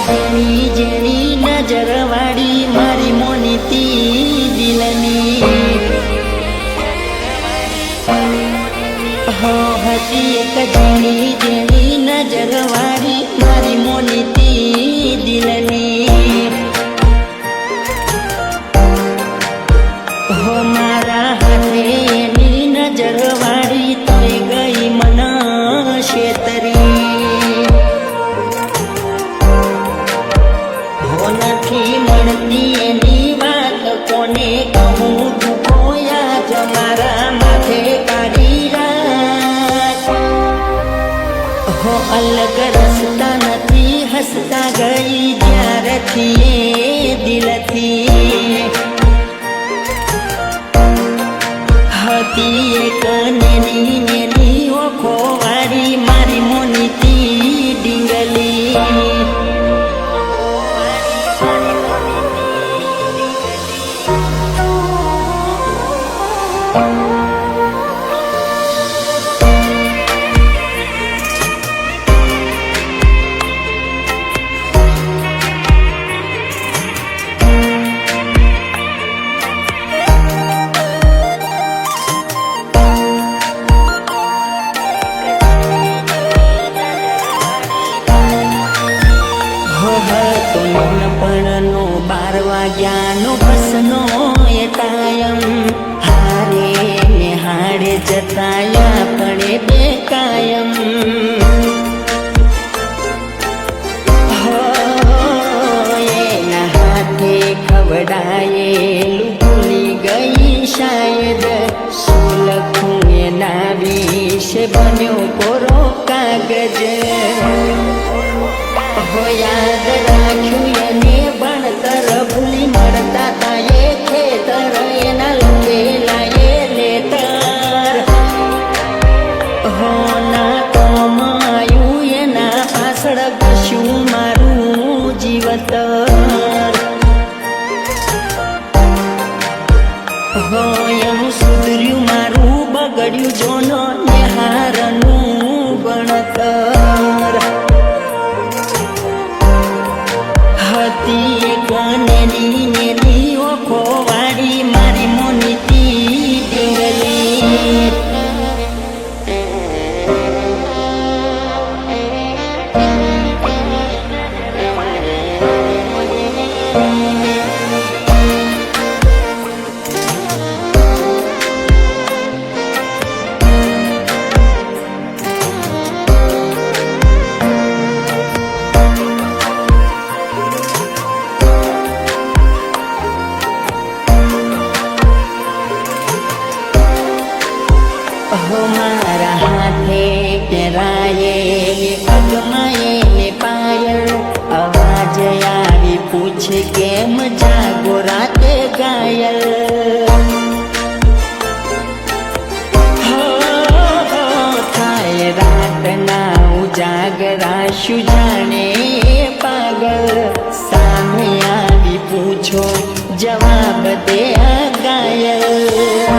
જેણી જેણી નજર વાળી મારી મોનીતી દિલની હતી એક જેણી જેણી નજર વાળી મારી મોનીતી દિલની મારા હાથે એની નજર વાળી થઈ ગઈ મન શેતરી નથી મળતી એની વાત કોને કહું દુખોયા જ મારા માથે કાઢી રાખ હો અલગ રસ્તા નથી હસતા ગઈ જ્યારથી એ દિલથી હતી એક નેની નેની ઓખો વાળી મારી મોનીતી ડીંગલી નાનપણનો 12 વાગ્યાનો બસનો એ ટાયમ હારે ને હાડે જતાયા પણ બે કાયમ એના હાથે ખવડાયેલું ભૂલી ગઈ શાયદ શું લખું એના વિશે બન્યો કોરો કાગજ યાદ રાખ્યું એને ભણતર ભૂલી મળતા તા એ ખેતર એના લખેલા એ લેટર ના કમાયું એના પાછળ કશું મારું જીવતર એનું સુધર્યું મારું બગડ્યું જોનો નિહારનું ભણતર હતી એક નેની નેની ઓખો વાળી મારી મોનીતી ડીંગલી મારા હાથે પહેરાયેલી પગમાં એને પાયલ અવાજ આવી પૂછે કેમ જાગો રાતે ઘાયલ થાય રાતના ઉજાગરા શું જાણે પાગલ સામે આવી પૂછો જવાબ દે આ ઘાયલ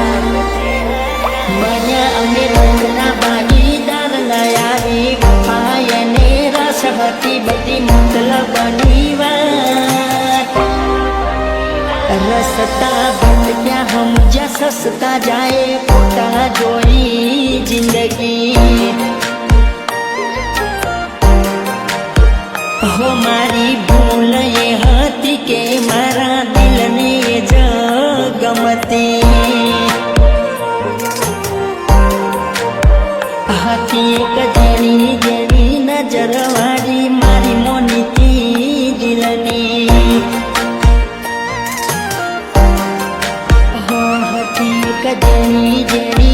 અમે રંગના ભાગીદાર નયાવી વફાયને રસ હતી બધી મતલબની વાત રસતા ભટક્યા હમજ્યા સસતા જાય પોતા જોઈ જિંદગી હો મારી ભૂલ એ હતી કે મારા દિલને જ ગમતી હતી એક જેણી જેણી નજર વાળી મારી મોનીતી દિલની હતી એક જેણી જેણી